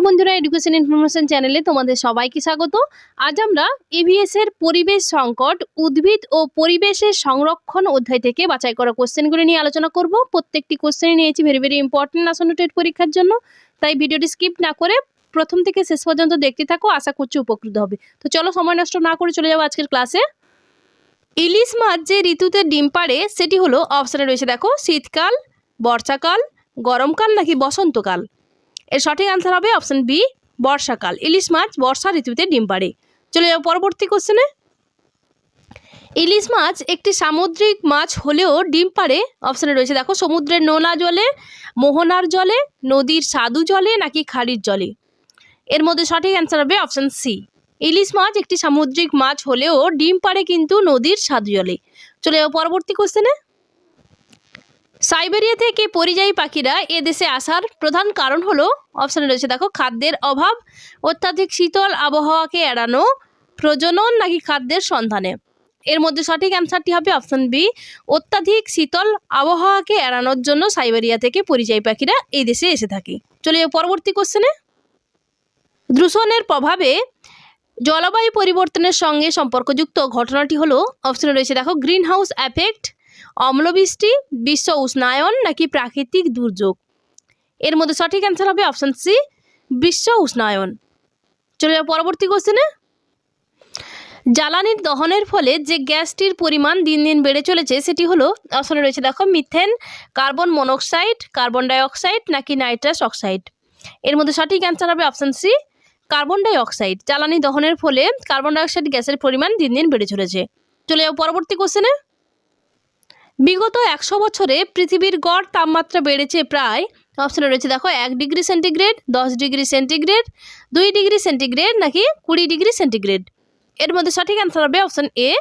বন্ধুরা, education information চ্যানেলে তোমাদের সবাইকে স্বাগত। আজ আমরা ইভিএস এর পরিবেশ সংকট, উদ্ভিদ ও পরিবেশের সংরক্ষণ অধ্যায় থেকে বাছাই করা কোশ্চেনগুলি নিয়ে আলোচনা করব। প্রত্যেকটি কোশ্চেন নিয়েছি ভেরি ইম্পর্টেন্ট আসন্ন টেট পরীক্ষার জন্য, তাই ভিডিওটি স্কিপ না করে প্রথম থেকে শেষ পর্যন্ত দেখতে থাকো, আশা করছি উপকৃত হবে। তো চলো সময় নষ্ট না করে চলে যাবো আজকের ক্লাসে। ইলিশ মাছ যে ঋতুতে ডিম পাড়ে সেটি হলো, অপশানে রয়েছে দেখো, শীতকাল, বর্ষাকাল, গরমকাল নাকি বসন্তকাল। এর সঠিক আনসার হবে অপশন বি, বর্ষাকাল। ইলিশ মাছ বর্ষা ঋতুতে ডিম পাড়ে। চলে যাও পরবর্তী কোশ্চেনে। ইলিশ মাছ একটি সামুদ্রিক মাছ হলেও ডিম পাড়ে, অপশানে রয়েছে দেখো, সমুদ্রের নোনা জলে, মোহনার জলে, নদীর স্বাদু জলে নাকি খাড়ির জলে। এর মধ্যে সঠিক অ্যান্সার হবে অপশান সি। ইলিশ মাছ একটি সামুদ্রিক মাছ হলেও ডিম পাড়ে কিন্তু নদীর স্বাদু জলে। চলে যাও পরবর্তী কোশ্চেনে। সাইবেরিয়া থেকে পরিযায়ী পাখিরা এদেশে আসার প্রধান কারণ হলো, অপশানে রয়েছে দেখো, খাদ্যের অভাব, অত্যাধিক শীতল আবহাওয়াকে এড়ানো, প্রজনন নাকি খাদ্যের সন্ধানে। এর মধ্যে সঠিক অ্যান্সারটি হবে অপশান বি, অত্যাধিক শীতল আবহাওয়াকে এড়ানোর জন্য সাইবেরিয়া থেকে পরিযায়ী পাখিরা এই দেশে এসে থাকে। চলে যাও পরবর্তী কোশ্চেনে। দূষণের প্রভাবে জলবায়ু পরিবর্তনের সঙ্গে সম্পর্কযুক্ত ঘটনাটি হলো, অপশানে রয়েছে দেখো, গ্রিন হাউস এফেক্ট, অম্লবৃষ্টি, বিশ্ব উষ্ণায়ন নাকি প্রাকৃতিক দুর্যোগ। এর মধ্যে সঠিক অ্যান্সার হবে অপশান সি, বিশ্ব উষ্ণায়ন। চলে যাও পরবর্তী কোশ্চেনে। জ্বালানির দহনের ফলে যে গ্যাসটির পরিমাণ দিন দিন বেড়ে চলেছে সেটি হলো, অপশানে রয়েছে দেখো, methane, carbon monoxide, carbon dioxide নাকি নাইট্রাস অক্সাইড। এর মধ্যে সঠিক অ্যান্সার হবে অপশান সি, কার্বন ডাইঅক্সাইড। জ্বালানি দহনের ফলে কার্বন ডাইঅক্সাইড গ্যাসের পরিমাণ দিন দিন বেড়ে চলেছে। চলে যাও পরবর্তী কোশ্চেনে। বিগত 100 বছরে পৃথিবীর গড় তাপমাত্রা বেড়েছে প্রায়, অপশানে রয়েছে দেখো, 1 degree centigrade, 10 degree centigrade, 2 degree centigrade নাকি 20 ডিগ্রি সেন্টিগ্রেড। এর মধ্যে সঠিক অ্যান্সার হবে অপশান এ,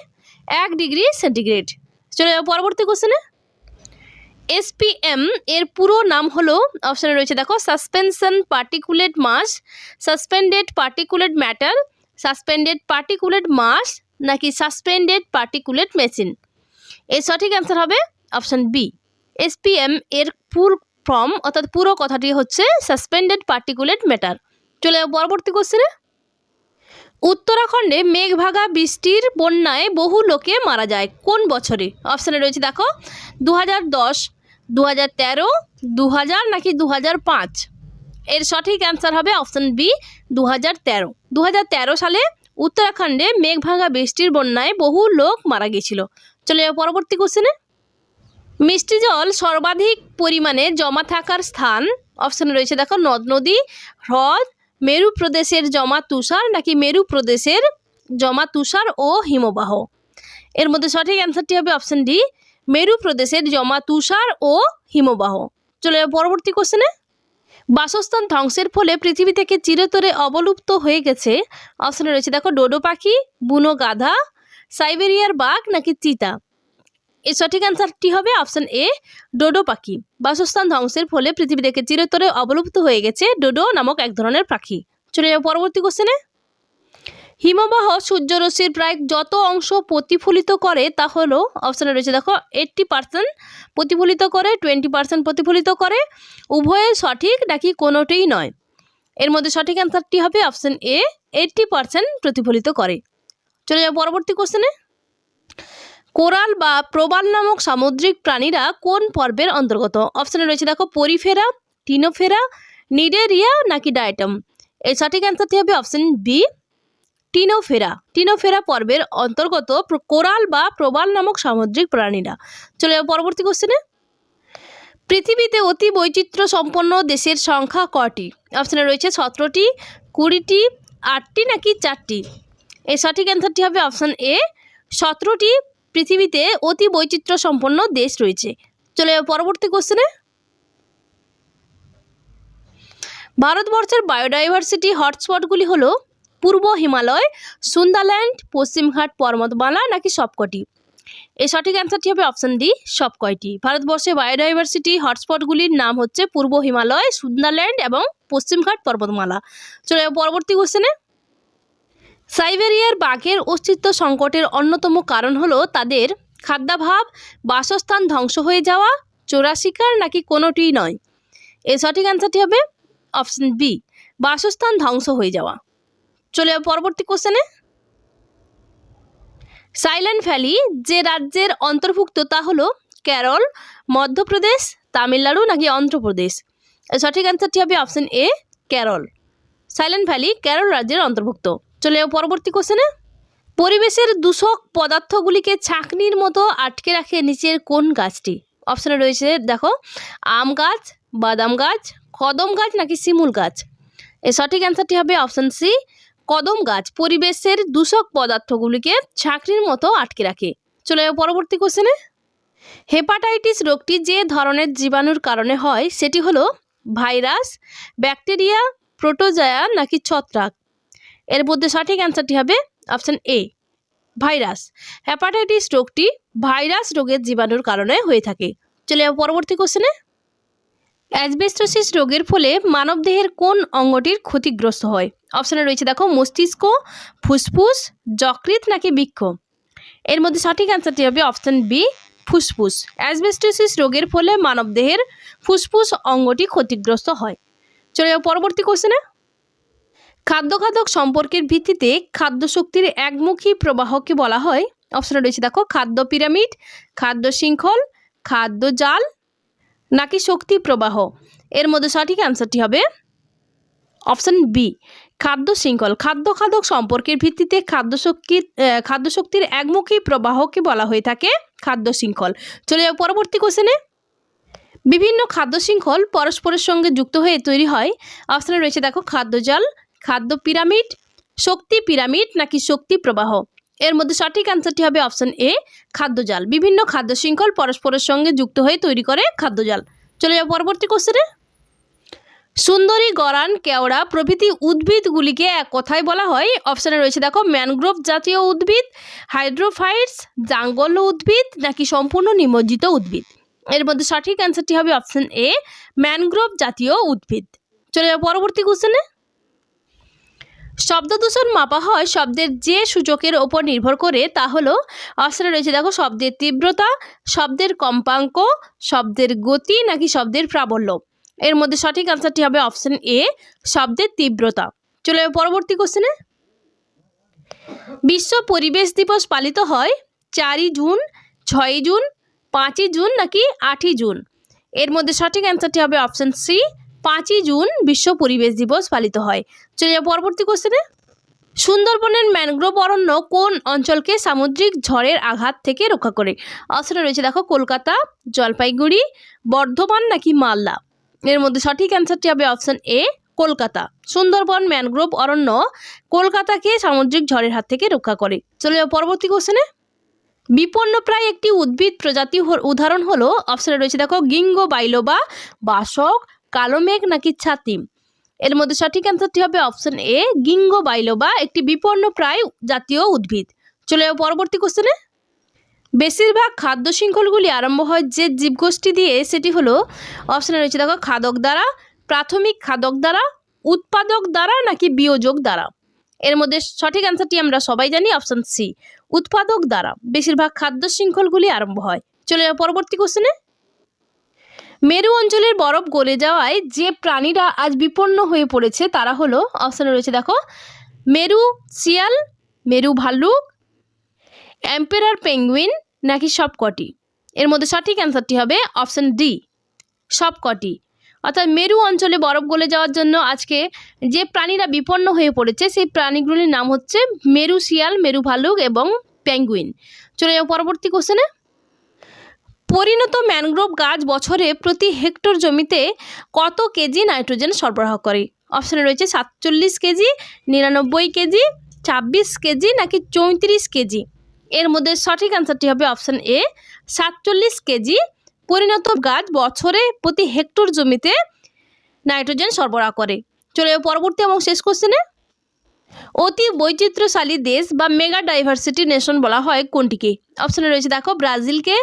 1 ডিগ্রি সেন্টিগ্রেড। চলে যাও পরবর্তী কোশ্চেনে। এসপিএম এর পুরো নাম হলো, অপশানে রয়েছে দেখো, suspension particulate mass, suspended particulate matter, suspended particulate mass নাকি সাসপেন্ডেড পার্টিকুলেট মেশিন। এর সঠিক অ্যান্সার হবে অপশান বি। এসপিএম এর ফুল ফর্ম অর্থাৎ পুরো কথাটি হচ্ছে সাসপেন্ডেড পার্টিকুলেট ম্যাটার। চলে যাও পরবর্তী কোশ্চেনে। উত্তরাখণ্ডে মেঘভাগা বৃষ্টির বন্যায় বহু লোকে মারা যায় কোন বছরে। অপশানে রয়েছে দেখো, 2010, 2013, 2000 নাকি 2005। এর সঠিক অ্যান্সার হবে অপশান বি, 2013। 2013 সালে উত্তরাখণ্ডে মেঘভাঙা বৃষ্টির বন্যায় বহু লোক মারা গিয়েছিল। চলে যাও পরবর্তী কোশ্চেনে। মিষ্টি জল সর্বাধিক পরিমাণে জমা থাকার স্থান, অপশানে রয়েছে দেখো, নদ নদী, হ্রদ, মেরু প্রদেশের জমা তুষার নাকি মেরু প্রদেশের জমা তুষার ও হিমবাহ। এর মধ্যে সঠিক অ্যান্সারটি হবে অপশান ডি, মেরু প্রদেশের জমা তুষার ও হিমবাহ। চলে যাও পরবর্তী কোশ্চেনে। বাসস্থান ধ্বংসের ফলে পৃথিবী থেকে চিরতরে অবলুপ্ত হয়ে গেছে, অপশানে রয়েছে দেখো, ডোডো পাখি, বুনো গাধা, সাইবেরিয়ার বাঘ নাকি চিতা। এর সঠিক অ্যান্সারটি হবে অপশান এ, ডোডো পাখি। বাসস্থান ধ্বংসের ফলে পৃথিবী থেকে চিরতরে অবলুপ্ত হয়ে গেছে ডোডো নামক এক ধরনের পাখি। চলে যাও পরবর্তী কোশ্চেনে। হিমবাহ সূর্যরশ্মির প্রায় যত অংশ প্রতিফলিত করে তা হলো, অপশানে রয়েছে দেখো, 80% প্রতিফলিত করে, 20% প্রতিফলিত করে, উভয়ে সঠিক নাকি কোনোটিই নয়। এর মধ্যে সঠিক অ্যান্সারটি হবে অপশান এ, 80% প্রতিফলিত করে। চলে যাও পরবর্তী কোশ্চেনে। কোরাল বা প্রবাল নামক সামুদ্রিক প্রাণীরা কোন পর্বের অন্তর্গত। অপশানে রয়েছে দেখো, পরিফেরা, টিনোফেরা, নিডেরিয়া নাকি ডায়টাম। এর সঠিক অ্যান্সারটি হবে অপশান বি, টিনোফেরা। টিনোফেরা পর্বের অন্তর্গত কোরাল বা প্রবাল নামক সামুদ্রিক প্রাণীরা। চলে যাও পরবর্তী কোশ্চেনে। পৃথিবীতে অতি বৈচিত্র্য সম্পন্ন দেশের সংখ্যা কটি। অপশানে রয়েছে 17টি, 20টি, 8টি নাকি 4টি। এর সঠিক অ্যান্সারটি হবে অপশান এ, 17টি পৃথিবীতে অতি বৈচিত্র্য সম্পন্ন দেশ রয়েছে। চলে যাও পরবর্তী কোশ্চেনে। ভারতবর্ষের বায়োডাইভার্সিটি হটস্পটগুলি হলো পূর্ব হিমালয়, সুন্দরল্যান্ড, পশ্চিমঘাট পর্বতমালা নাকি সবকটি। এই সঠিক অ্যান্সারটি হবে অপশান ডি, সবকয়টি। ভারতবর্ষের বায়োডাইভার্সিটি হটস্পটগুলির নাম হচ্ছে পূর্ব হিমালয়, সুন্দরল্যান্ড এবং পশ্চিমঘাট পর্বতমালা। চলে যাও পরবর্তী কোশ্চেনে। সাইবেরিয়ার বাঘের অস্তিত্ব সংকটের অন্যতম কারণ হলো তাদের খাদ্যাভাব, বাসস্থান ধ্বংস হয়ে যাওয়া, চোরা শিকার নাকি কোনোটিই নয়। এর সঠিক অ্যান্সারটি হবে অপশন বি, বাসস্থান ধ্বংস হয়ে যাওয়া। চলে যাবো পরবর্তী কোশ্চেনে। সাইলেন্ট ভ্যালি যে রাজ্যের অন্তর্ভুক্ত তা হলো কেরল, মধ্যপ্রদেশ, তামিলনাড়ু নাকি অন্ধ্রপ্রদেশ। সঠিক অ্যান্সারটি হবে option A Kerala. Silent valley Kerala রাজ্যের অন্তর্ভুক্ত। চলে যাবো পরবর্তী কোশ্চেনে। পরিবেশের দূষক পদার্থগুলিকে ছাঁকনির মতো আটকে রাখে নিচের কোন গাছটি। অপশানে রয়েছে দেখো আম গাছ, বাদাম গাছ, কদম গাছ নাকি শিমুল গাছ। এর সঠিক অ্যান্সারটি হবে অপশান সি কদম গাছ পরিবেশের দূষক পদার্থগুলিকে ছাঁকনির মতো আটকে রাখে। চলে যাবো পরবর্তী কোশ্চেনে। হেপাটাইটিস রোগটি যে ধরনের জীবাণুর কারণে হয় সেটি হলো ভাইরাস, ব্যাকটেরিয়া, প্রোটোজোয়া নাকি ছত্রাক। এর মধ্যে সঠিক অ্যান্সারটি হবে অপশান এ ভাইরাস। হেপাটাইটিস রোগটি ভাইরাস রোগের জীবাণুর কারণে হয়ে থাকে। চলে যাবো পরবর্তী কোশ্চেনে। অ্যাসবেস্টোসিস রোগের ফলে মানবদেহের কোন অঙ্গটির ক্ষতিগ্রস্ত হয়। অপশানে রয়েছে দেখো মস্তিষ্ক, ফুসফুস, যকৃৎ নাকি বৃক্ক। এর মধ্যে সঠিক অ্যান্সারটি হবে অপশান বি ফুসফুস। অ্যাসবেস্টোসিস রোগের ফলে মানবদেহের ফুসফুস অঙ্গটি ক্ষতিগ্রস্ত হয়। চলে যাবো পরবর্তী কোশ্চেনে। খাদ্য খাদক সম্পর্কের ভিত্তিতে খাদ্য শক্তির একমুখী প্রবাহকে বলা হয়। অপশানে রয়েছে দেখো খাদ্য পিরামিড, খাদ্য শৃঙ্খল, খাদ্য জাল নাকি শক্তি প্রবাহ। এর মধ্যে সঠিক অ্যান্সারটি হবে অপশান বি খাদ্য শৃঙ্খল। খাদ্য খাদক সম্পর্কের ভিত্তিতে খাদ্য শক্তির একমুখী প্রবাহকে বলা হয়ে থাকে খাদ্য শৃঙ্খল। চলে যাও পরবর্তী কোশ্চেনে। বিভিন্ন খাদ্য শৃঙ্খল পরস্পরের সঙ্গে যুক্ত হয়ে তৈরি হয়। অপশানে রয়েছে দেখো খাদ্য জাল, খাদ্য পিরামিড, শক্তি পিরামিড নাকি শক্তি প্রবাহ। এর মধ্যে সঠিক অ্যান্সারটি হবে অপশান এ খাদ্যজাল। বিভিন্ন খাদ্য শৃঙ্খল পরস্পরের সঙ্গে যুক্ত হয়ে তৈরি করে খাদ্যজাল। চলে যাও পরবর্তী কোশ্চেনে। সুন্দরী, গরান, কেওড়া প্রভৃতি উদ্ভিদগুলিকে এক কথায় বলা হয়। অপশানে রয়েছে দেখো ম্যানগ্রোভ জাতীয় উদ্ভিদ, হাইড্রোফাইটস, জাঙ্গল উদ্ভিদ নাকি সম্পূর্ণ নিমজ্জিত উদ্ভিদ। এর মধ্যে সঠিক অ্যান্সারটি হবে অপশান এ ম্যানগ্রোভ জাতীয় উদ্ভিদ। চলে যাও পরবর্তী কোশ্চেনে। শব্দ দূষণ মাপা হয় শব্দের যে সূচকের ওপর নির্ভর করে তা হলো। অপশানে রয়েছে দেখো শব্দের তীব্রতা, শব্দের কম্পাঙ্ক, শব্দের গতি নাকি শব্দের প্রাবল্য। এর মধ্যে সঠিক অ্যান্সারটি হবে অপশান এ শব্দের তীব্রতা। চলে যাও পরবর্তী কোশ্চেনে। বিশ্ব পরিবেশ দিবস পালিত হয় 4ই জুন, 6ই জুন, 5ই জুন নাকি 8ই জুন। এর মধ্যে সঠিক অ্যান্সারটি হবে অপশান সি 5ই জুন বিশ্ব পরিবেশ দিবস পালিত হয়। চলে যাও পরবর্তী কোশ্চেনে। সুন্দরবনের ম্যানগ্রোভ অরণ্য কোন অঞ্চলকে সামুদ্রিক ঝড়ের আঘাত থেকে রক্ষা করে। অপশানে রয়েছে দেখো কলকাতা, জলপাইগুড়ি, বর্ধমান নাকি মালদা। এর মধ্যে সঠিক অ্যান্সারটি হবে option A Kolkata. Sundarban mangrove অরণ্য কলকাতাকে সামুদ্রিক ঝড়ের হাত থেকে রক্ষা করে। চলে যাও পরবর্তী কোশ্চেনে। বিপন্নপ্রায় একটি উদ্ভিদ প্রজাতি উদাহরণ হলো। অপশানে রয়েছে দেখো গিঙ্গো বাইলোবা, বাসক, কালো মেঘ নাকি ছাতিম। এর মধ্যে সঠিক অ্যান্সারটি হবে অপশান এ গিঙ্গো বাইলোবা একটি বিপন্নপ্রায় জাতীয় উদ্ভিদ। চলে যাও পরবর্তী কোশ্চেনে। বেশিরভাগ খাদ্য শৃঙ্খলগুলি আরম্ভ হয় যে জীবগোষ্ঠী দিয়ে সেটি হলো। অপশানে রয়েছে দেখো খাদক দ্বারা, প্রাথমিক খাদক দ্বারা, উৎপাদক দ্বারা নাকি বিয়োজক দ্বারা। এর মধ্যে সঠিক অ্যান্সারটি আমরা সবাই জানি অপশান সি উৎপাদক দ্বারা বেশিরভাগ খাদ্য শৃঙ্খলগুলি আরম্ভ হয়। চলে যাও পরবর্তী কোশ্চেনে। মেরু অঞ্চলের বরফ গলে যাওয়ায় যে প্রাণীরা আজ বিপন্ন হয়ে পড়েছে তারা হলো। অপশানে রয়েছে দেখো মেরু শিয়াল, মেরু ভাল্লুক, এম্পেরার পেঙ্গুইন নাকি সবকটি। এর মধ্যে সঠিক অ্যান্সারটি হবে অপশান ডি সবকটি। অর্থাৎ মেরু অঞ্চলে বরফ গলে যাওয়ার জন্য আজকে যে প্রাণীরা বিপন্ন হয়ে পড়েছে সেই প্রাণীগুলির নাম হচ্ছে মেরু শিয়াল, মেরু ভাল্লুক এবং পেঙ্গুইন। চলে যাও পরবর্তী কোশ্চেনে। পরিণত ম্যানগ্রোভ গাছ বছরে প্রতি হেক্টর জমিতে কত কেজি নাইট্রোজেন সরবরাহ করে। অপশানে রয়েছে 47 কেজি, 99 কেজি, 26 কেজি নাকি 34 কেজি। এর মধ্যে সঠিক অ্যান্সারটি হবে অপশান এ 47 কেজি। পরিণত গাছ বছরে প্রতি হেক্টর জমিতে নাইট্রোজেন সরবরাহ করে। চলে যাও পরবর্তী এবং শেষ কোশ্চেনে। অতি বৈচিত্র্যশালী দেশ বা মেগা ডাইভার্সিটি নেশন বলা হয় কোনটিকে। অপশানে রয়েছে দেখো ব্রাজিলকে,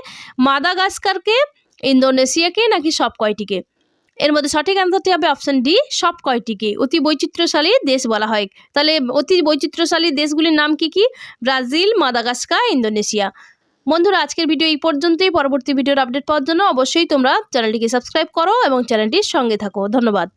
মাদাগাস্কারকে, ইন্দোনেশিয়াকে নাকি সব কয়টিকে। এর মধ্যে সঠিক অ্যান্সারটি হবে অপশান ডি সব কয়টিকে অতি বৈচিত্র্যশালী দেশ বলা হয়। তাহলে অতি বৈচিত্র্যশালী দেশগুলির নাম কি কি? Brazil, Madagascar, Indonesia. বন্ধুরা আজকের ভিডিও এই পর্যন্তই। পরবর্তী ভিডিওর আপডেট পাওয়ার জন্য অবশ্যই তোমরা চ্যানেলটিকে সাবস্ক্রাইব করো এবং চ্যানেলটির সঙ্গে থাকো। ধন্যবাদ।